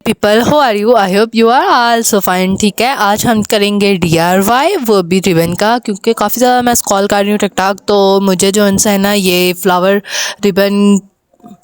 People how are you, I hope you are also fine. ठीक है, आज हम करेंगे DIY, वो भी रिबन का, क्योंकि काफ़ी ज़्यादा मैं स्क्रॉल कर रही हूँ टिकटॉक, तो मुझे जो उनसे है ना ये फ्लावर रिबन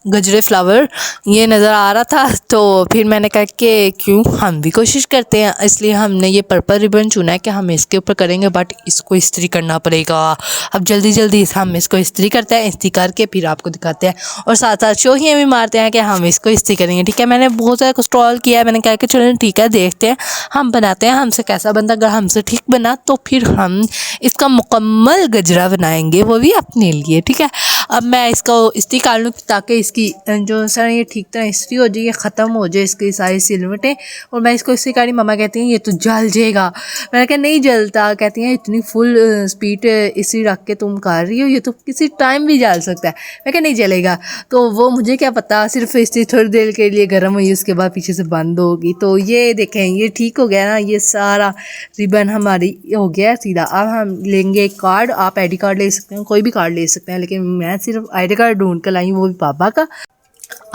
गजरे फ्लावर ये नज़र आ रहा था, तो फिर मैंने कहा कि क्यों हम भी कोशिश करते हैं। इसलिए हमने ये पर्पल रिबन चुना है कि हम इसके ऊपर करेंगे, बट इसको इस्त्री करना पड़ेगा। अब जल्दी जल्दी हम इसको इस्त्री करते हैं, इस्त्री करके फिर आपको दिखाते हैं और साथ साथ शोहियाँ भी मारते हैं कि हम इसको इस्त्री करेंगे। ठीक है, मैंने बहुत ज़्यादा स्क्रॉल किया है, मैंने कहा कि चलो ठीक है देखते हैं, हम बनाते हैं, हमसे कैसा बनता। अगर हमसे ठीक बना तो फिर हम इसका मुकम्मल गजरा बनाएंगे, वो भी अपने लिए। ठीक है, अब मैं इसको इस्त्री कर लूँ ताकि इसकी जो सर ये ठीक तरह इस्त्री हो जाए, ये ख़त्म हो जाए इसकी सारी सिलवटें। और मैं इसको इस्त्री करी, मम्मा कहती हैं ये तो जल जाएगा। मैंने कहा नहीं जलता, कहती हैं इतनी फुल स्पीड इस्त्री रख के तुम कर रही हो, ये तो किसी टाइम भी जल सकता है। मैं कहा नहीं जलेगा, तो वो मुझे क्या पता, सिर्फ इस्त्री थोड़ी देर के लिए गर्म हुई, उसके बाद पीछे से बंद होगी। तो ये देखें ये ठीक हो गया ना, ये सारा रिबन हमारी हो गया सीधा। अब हम लेंगे एक कार्ड, आप ID कार्ड ले सकते हैं, कोई भी कार्ड ले सकते हैं, लेकिन मैं सिर्फ ID कार्ड ढूंढ कर लाई हूँ, वो भी पापा का।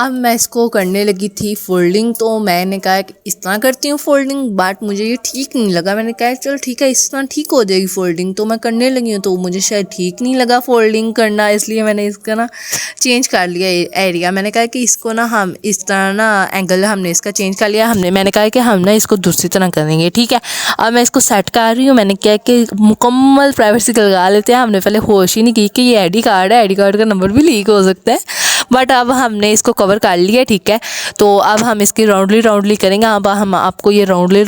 अब मैं इसको करने लगी थी फोल्डिंग, तो मैंने कहा कि इस तरह करती हूँ फोल्डिंग, बट मुझे ये ठीक नहीं लगा। मैंने कहा चल ठीक है इस तरह ठीक हो जाएगी फोल्डिंग, तो मैं करने लगी हूँ, तो मुझे शायद ठीक नहीं लगा फोल्डिंग करना, इसलिए मैंने इसका ना चेंज कर लिया एरिया। मैंने कहा कि इसको ना हम इस तरह ना एंगल हमने इसका चेंज कर लिया। मैंने कहा कि हम ना इसको दूसरी तरह करेंगे। ठीक है, अब मैं इसको सेट कर रही हूँ। मैंने क्या कि मुकम्मल प्राइवेसी लगा लेते हैं, हमने पहले होश ही नहीं की कि ये ID कार्ड है, ID कार्ड का नंबर भी लीक हो सकता है, बट अब हमने इसको कवर कर लिया। ठीक है, तो अब हम इसकी राउंडली करेंगे। अब हम आपको ये राउंडली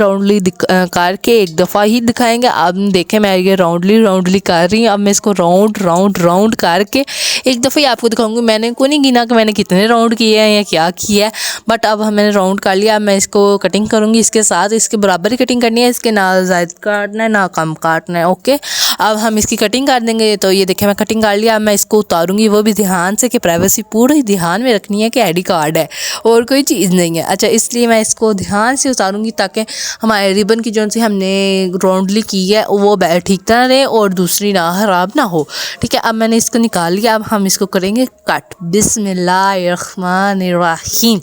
करके एक दफ़ा ही दिखाएंगे। अब देखें मैं ये राउंडली कर रही हूँ। अब मैं इसको राउंड करके एक दफ़ा ही आपको दिखाऊंगी। मैंने को नहीं गिना कि मैंने कितने राउंड किए हैं या क्या किया है, बट अब मैंने राउंड कर लिया। अब मैं इसको कटिंग करूँगी, इसके साथ इसके बराबर ही कटिंग करनी है, इसके ना ज़्यादा काटना है ना कम काटना है। ओके, अब हम इसकी कटिंग कर देंगे। तो ये देखें मैं कटिंग कर लिया। अब मैं इसको उतारूँगी, वो भी ध्यान से कि प्राइवेसी पूरी ध्यान में रखनी है कि ID कार्ड है और कोई चीज़ नहीं है। अच्छा, इसलिए मैं इसको ध्यान से उतारूँगी ताकि हमारे रिबन की जो सी हमने राउंडली की है वो ठीक तरह रहे और दूसरी ना खराब ना हो। ठीक है, अब मैंने इसको निकाल लिया। अब हम इसको करेंगे कट। बिस्मिल्लाहिर्रहमानिर्रहीम।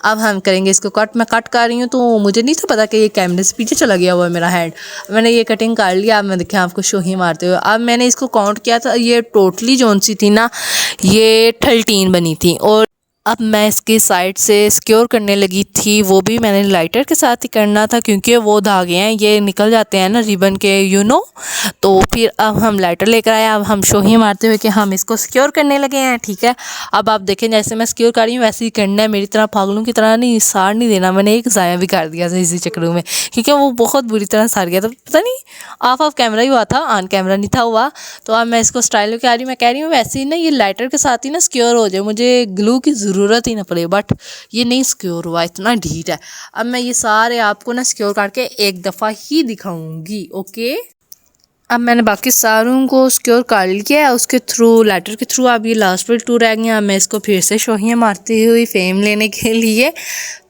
अब हम करेंगे इसको कट। मैं कट कर रही हूँ, तो मुझे नहीं था पता कि ये कैमरे से पीछे चला गया हुआ है मेरा हैंड। मैंने ये कटिंग कर लिया। अब मैं देखें आपको शोही मारते हुए। अब मैंने इसको काउंट किया था, ये टोटली जो सी थी ना ये 13 बनी थी। और अब मैं इसकी साइड से सिक्योर करने लगी थी, वो भी मैंने लाइटर के साथ ही करना था, क्योंकि वो धागे हैं ये निकल जाते हैं ना रिबन के तो फिर अब हम लाइटर लेकर आए। अब हम शोही मारते हुए कि हम इसको सिक्योर करने लगे हैं। ठीक है, अब आप देखें जैसे मैं सिक्योर कर रही हूँ वैसे ही करना है, मेरी तरह पागलों की तरह नहीं साड़ नहीं देना। मैंने एक ज़ाया भी कर दिया था इसी चक्करों में, क्योंकि वो बहुत बुरी तरह साड़ गया था। पता नहीं ऑफ कैमरा ही हुआ था, ऑन कैमरा नहीं था हुआ। तो अब मैं इसको स्टाइल के आ रही हूँ, मैं कह रही हूँ वैसे ही ना ये लाइटर के साथ ही ना सिक्योर हो जाए, मुझे ग्लू की ज़रूरत ही ना पड़े, बट ये नहीं सिक्योर हुआ, इतना ढीठ है। अब मैं ये सारे आपको ना सिक्योर करके एक दफ़ा ही दिखाऊंगी। ओके, अब मैंने बाकी सारों को सिक्योर कर लिया है उसके थ्रू, लाइटर के थ्रू। अब ये लास्ट पर 2 रह गए हैं। मैं इसको फिर से शोहियाँ मारती हुई फेम लेने के लिए,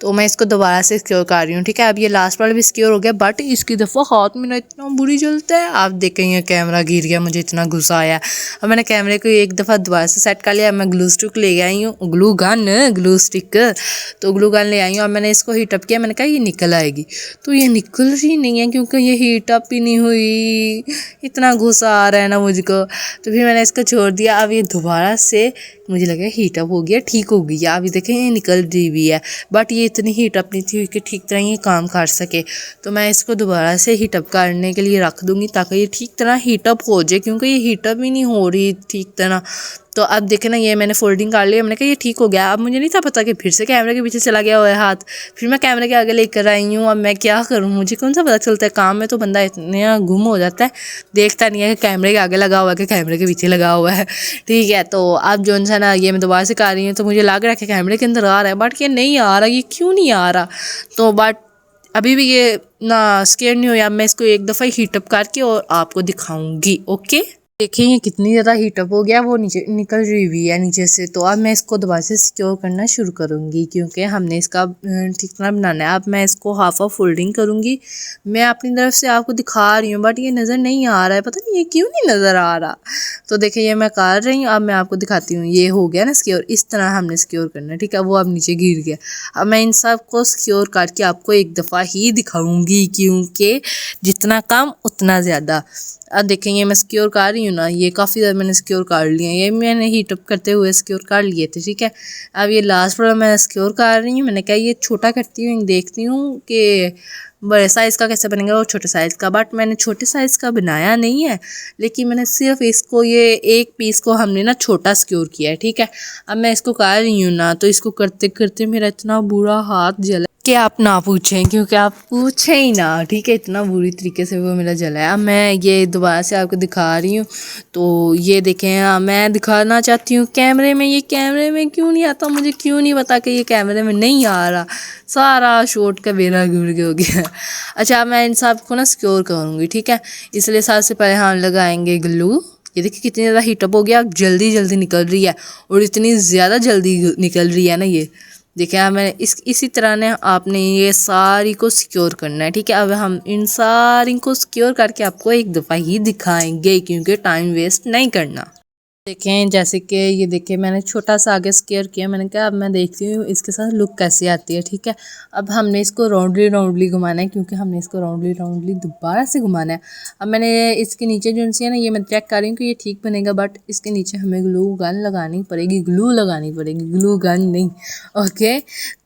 तो मैं इसको दोबारा से सिक्योर कर रही हूँ। ठीक है, अब ये लास्ट वाला भी सिक्योर हो गया, बट इसकी दफ़ा हाथ में ना इतना बुरी जलता है। आप देखें ये कैमरा गिर गया, मुझे इतना गुस्सा आया। अब मैंने कैमरे को एक दफ़ा दोबारा से सेट कर लिया। मैं ग्लू स्टिक ले आई हूँ, ग्लू स्टिक, तो ग्लू गन ले आई हूँ। अब मैंने इसको हीटअप किया, मैंने कहा ये निकल आएगी, तो ये निकल ही नहीं है, क्योंकि ये हीटअप ही नहीं हुई। इतना गुस्सा आ रहा है ना मुझको, तो फिर मैंने इसको छोड़ दिया। अब ये दोबारा से मुझे लगा हीटअप हो गया, ठीक हो गई। आप देखें ये निकल रही भी है, बट ये इतनी हीटअप नहीं थी कि ठीक तरह ये काम कर सके। तो मैं इसको दोबारा से हीटअप करने के लिए रख दूँगी ताकि ये ठीक तरह हीटअप हो जाए, क्योंकि ये हीटअप ही नहीं हो रही ठीक तरह। तो अब देखें ना ये मैंने फोल्डिंग कर लिया। मैंने कहा ये ठीक हो गया। अब मुझे नहीं था पता कि फिर से कैमरे के पीछे चला गया हुआ है हाथ, फिर मैं कैमरे के आगे लेकर आई हूँ। अब मैं क्या करूँ, मुझे कौन सा पता चलता है, काम में तो बंदा इतना गुम हो जाता है, देखता नहीं है कि कैमरे के आगे लगा हुआ है कि कैमरे के पीछे लगा हुआ है। ठीक है, तो अब जो है ना ये मैं दोबारा से कर रही हूँ, तो मुझे लग रहा है कि कैमरे के अंदर आ रहा है, बट ये नहीं आ रहा, ये क्यों नहीं आ रहा। तो बट अभी भी ये ना स्केयर नहीं हुआ। अब मैं इसको एक दफ़ा हीटअप करके और आपको दिखाऊँगी। ओके। देखिए ये कितनी ज़्यादा हीटअप हो गया, वो नीचे निकल रही हुई है नीचे से। तो अब मैं इसको दोबारा से सिक्योर करना शुरू करूँगी क्योंकि हमने इसका ठिकाना बनाना है। अब मैं इसको हाफ ऑफ फोल्डिंग करूँगी। मैं अपनी तरफ से आपको दिखा रही हूँ बट ये नज़र नहीं आ रहा है, पता नहीं ये क्यों नहीं नज़र आ रहा। तो देखिए ये मैं कर रही हूँ। अब मैं आपको दिखाती हूँ, ये हो गया ना सिक्योर, इस तरह हमने सिक्योर करना है, ठीक है। वो अब नीचे गिर गया। अब मैं इन सब को सिक्योर करके आपको एक दफ़ा ही दिखाऊँगी क्योंकि जितना कम उतना ज़्यादा। अब देखेंगे मैं सिक्योर कर रही हूँ ना, ये काफ़ी ज़्यादा मैंने सिक्योर कर लिया, ये मैंने हीटअप करते हुए सिक्योर कर लिए थे, ठीक है। अब ये लास्ट वाला मैं सिक्योर कर रही हूँ। मैंने कहा ये छोटा करती हूँ, देखती हूँ कि बड़े साइज़ का कैसे बनेगा और छोटे साइज़ का। बट मैंने छोटे साइज़ का बनाया नहीं है, लेकिन मैंने सिर्फ इसको ये एक पीस को हमने ना छोटा सिक्योर किया है, ठीक है। अब मैं इसको कर रही हूँ ना, तो इसको करते करते मेरा इतना बुरा हाथ जला कि आप ना पूछें, क्योंकि आप पूछें ही ना, ठीक है। इतना बुरी तरीके से वो मेरा जला है। अब मैं ये दोबारा से आपको दिखा रही हूँ। तो ये देखें, मैं दिखाना चाहती हूँ कैमरे में, ये कैमरे में क्यों नहीं आता, मुझे क्यों नहीं पता कि ये कैमरे में नहीं आ रहा। सारा शॉट का बेरा गर्क हो गया। अच्छा, मैं इन सब को ना सिक्योर करूँगी, ठीक है। इसलिए सबसे पहले हम लगाएंगे ग्लू। ये देखिए कितनी ज़्यादा हीटअप हो गया, जल्दी जल्दी निकल रही है और इतनी ज़्यादा जल्दी निकल रही है ना ये। देखिए मैंने इसी तरह ने आपने ये सारी को सिक्योर करना है, ठीक है। अब हम इन सारी को सिक्योर करके आपको एक दफ़ा ही दिखाएंगे क्योंकि टाइम वेस्ट नहीं करना। देखें जैसे कि ये देखिए मैंने छोटा सा आगे स्केयर किया। मैंने कहा अब मैं देखती हूँ इसके साथ लुक कैसी आती है, ठीक है। अब हमने इसको राउंडली घुमाना है क्योंकि हमने इसको राउंडली दोबारा से घुमाना है। अब मैंने इसके नीचे जो है ना, ये मैं चेक कर रही हूँ कि ये ठीक बनेगा, बट इसके नीचे हमें ग्लू गन लगानी पड़ेगी, ग्लू गन नहीं, ओके।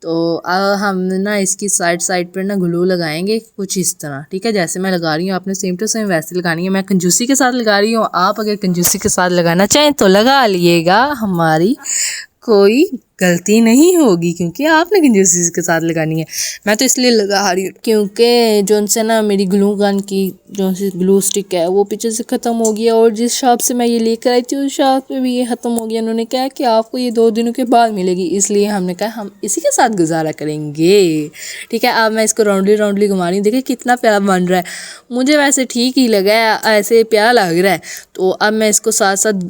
तो अब हम ना इसकी साइड पर ना ग्लू लगाएंगे कुछ इस तरह, ठीक है। जैसे मैं लगा रही हूँ आपने सेम टू सेम वैसे लगानी है। मैं कंजूसी के साथ लगा रही हूँ, आप अगर कंजूसी के साथ लगाना चाहें तो लगा लिएगा, हमारी कोई गलती नहीं होगी क्योंकि आपने कंजूसी के साथ लगानी है। मैं तो इसलिए लगा रही हूँ क्योंकि जो उनसे ना मेरी ग्लू गन की जो सी ग्लू स्टिक है वो पीछे से ख़त्म हो गया और जिस शॉप से मैं ये लेकर आई थी उस शॉप पे भी ये ख़त्म हो गया। उन्होंने कहा कि आपको ये 2 दिनों के बाद मिलेगी, इसलिए हमने कहा हम इसी के साथ गुजारा करेंगे, ठीक है। अब मैं इसको राउंडली घुमा रही हूँ। देखिए कितना प्यारा बन रहा है, मुझे वैसे ठीक ही लगा है, ऐसे प्यारा लग रहा है। तो अब मैं इसको साथ साथ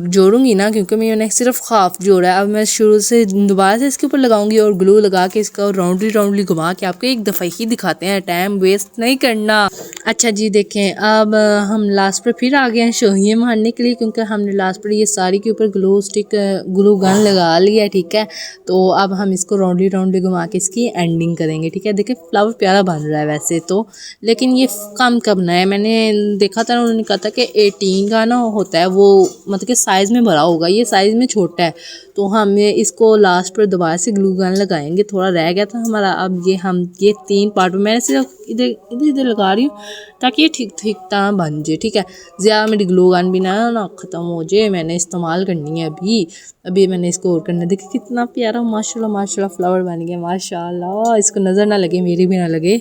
जोड़ूंगी ना, क्योंकि मैंने सिर्फ हाफ जोड़ा है। अब मैं शुरू से दोबारा से इसके ऊपर लगाऊंगी और ग्लू लगा के इसका राउंडली घुमा के आपको एक दफ़ा ही दिखाते हैं, टाइम वेस्ट नहीं करना। अच्छा जी देखें, अब हम लास्ट पर फिर आ गए हैं शोहिए मारने के लिए क्योंकि हमने लास्ट पर ये सारी के ऊपर ग्लू गन लगा लिया है, ठीक है। तो अब हम इसको राउंडली घुमा के इसकी एंडिंग करेंगे, ठीक है। देखिए फ्लावर प्यारा बन रहा है वैसे तो, लेकिन ये कम बनाया है। मैंने देखा था, उन्होंने कहा था कि 18 का ना होता है वो, मतलब कि साइज़ में बड़ा होगा, ये साइज़ में छोटा है। तो हम इसको लास्ट पर दोबारा से ग्लू गन लगाएंगे, थोड़ा रह गया था हमारा। अब ये 3 पार्ट में मैंने सिर्फ इधर लगा रही हूँ ताकि ये ठीक तरह बन जाए, ठीक है। ज़्यादा मेरी ग्लू गन भी ना ख़त्म हो जाए, मैंने इस्तेमाल करनी है अभी मैंने इसको और करना। देखिए कितना प्यारा माशाल्लाह फ्लावर बन गया, माशाल्लाह। इसको नज़र ना लगे, मेरी भी ना लगे।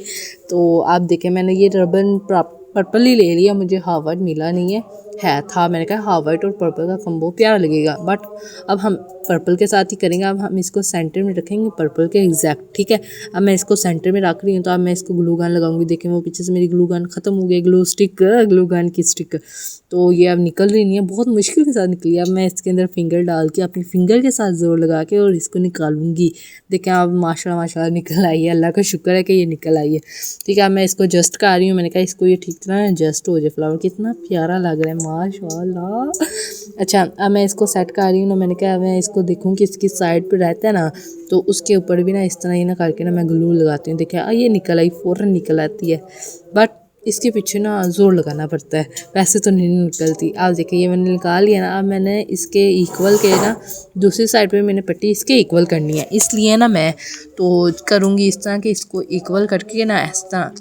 तो आप देखें मैंने ये रबन पर्पल ही ले लिया, मुझे हार्वर्ड मिला नहीं है था। मैंने कहा हार्वर्ड और पर्पल का कम्बो प्यारा लगेगा, बट अब हम पर्पल के साथ ही करेंगे। अब हम इसको सेंटर में रखेंगे पर्पल के एग्जैक्ट, ठीक है। अब मैं इसको सेंटर में रख रही हूँ। तो अब मैं इसको ग्लू गन लगाऊंगी। देखें वो पीछे से मेरी ग्लू गन ख़त्म हो गई, ग्लू गन की स्टिक। तो ये अब निकल रही नहीं है, बहुत मुश्किल के साथ निकली। अब मैं इसके अंदर फिंगर डाल के अपनी फिंगर के साथ ज़ोर लगा के और इसको निकालूंगी। देखें अब माशाल्लाह निकल आई है, अल्लाह का शुक्र है कि ये निकल आई है, ठीक है। अब मैं इसको जस्ट कर रही हूँ। मैंने कहा इसको ये ठीक तरह जस्ट हो जाए, फ्लावर कितना प्यारा लग रहा है माशाल्लाह। अच्छा अब मैं इसको सेट कर रही हूँ ना। मैंने कहा मैं इसको देखूँ कि इसकी साइड पे रहता है ना, तो उसके ऊपर भी ना इस तरह ही ना करके ना मैं ग्लू लगाती हूँ। देखिए ये निकल आई, फ़ौरन निकल आती है, बट इसके पीछे ना ज़ोर लगाना पड़ता है, वैसे तो नहीं निकलती। आप देखिए ये मैंने निकाल लिया ना। अब मैंने इसके इक्वल के ना दूसरी साइड पे मैंने पट्टी इसके इक्वल करनी है, इसलिए ना मैं तो करूँगी इस तरह कि इसको इक्वल करके ना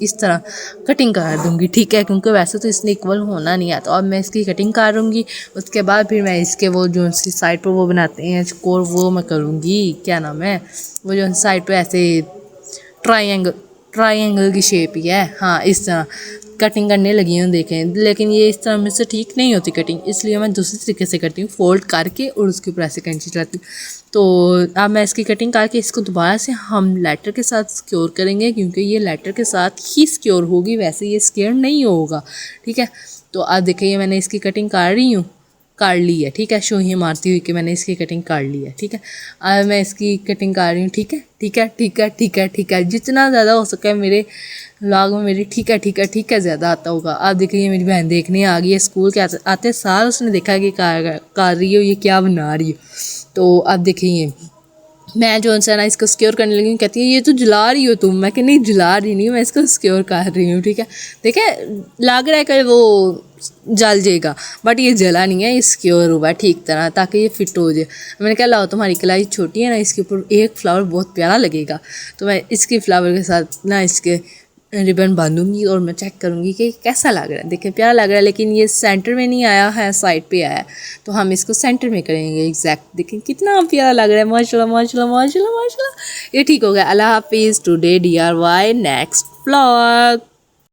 इस तरह कटिंग कर दूँगी, ठीक है। क्योंकि वैसे तो इसने इक्वल होना नहीं है। तो अब मैं इसकी कटिंग करूँगी, उसके बाद फिर मैं इसके वो जो सी साइड पर वो बनाते हैं स्कोर, वो मैं करूँगी, क्या नाम है वो जो साइड पर ऐसे ट्रायंगल की शेप ही है, हाँ इस तरह कटिंग करने लगी हूँ देखें। लेकिन ये इस तरह में से ठीक नहीं होती कटिंग, इसलिए मैं दूसरे तरीके से करती हूँ, फोल्ड करके और उसके ऊपर ऐसे कैंची चलाती हूँ। तो अब मैं इसकी कटिंग करके इसको दोबारा से हम लेटर के साथ सिक्योर करेंगे क्योंकि ये लेटर के साथ ही सिक्योर होगी, वैसे ये सिक्योर नहीं होगा, ठीक है। तो आप देखिए मैंने इसकी कटिंग काट ली है, ठीक है, शो ही मारती हुई कि मैंने इसकी कटिंग काट ली है, ठीक है। अब मैं इसकी कटिंग कर रही हूँ, ठीक है ठीक है ठीक है ठीक है ठीक है, जितना ज़्यादा हो सके मेरे व्लॉग में मेरी ठीक है ठीक है ठीक है ज़्यादा आता होगा। आप देखिए मेरी बहन देखने आ गई है, स्कूल के आते साल उसने देखा कि कर रही हो ये क्या बना रही हो। तो आप देखिए मैं जो है ना इसको सिक्योर करने लगी हूँ, कहती है ये तो जला रही हो तुम। मैं कि नहीं जला रही नहीं, मैं इसको सिक्योर कर रही हूँ, ठीक है। देखिए लग रहा है कि वो जल जाएगा, बट ये जला नहीं है, ये सिक्योर हुआ है ठीक तरह ताकि ये फिट हो जाए। मैंने कहा लाओ तुम्हारी कलाई छोटी है ना, इसके ऊपर एक फ्लावर बहुत प्यारा लगेगा, तो मैं इसके फ्लावर के साथ ना इसके रिबन बांधूंगी और मैं चेक करूंगी कि कैसा लग रहा है। देखिए प्यारा लग रहा है, लेकिन ये सेंटर में नहीं आया है, साइड पे आया है, तो हम इसको सेंटर में करेंगे एग्जैक्ट। देखिए कितना प्यारा लग रहा है, माशाल्लाह माशाल्लाह माशाल्लाह माशाल्लाह। ये ठीक हो गया। अल्लाह हाफिज़, टुडे DIY, नेक्स्ट व्लॉग।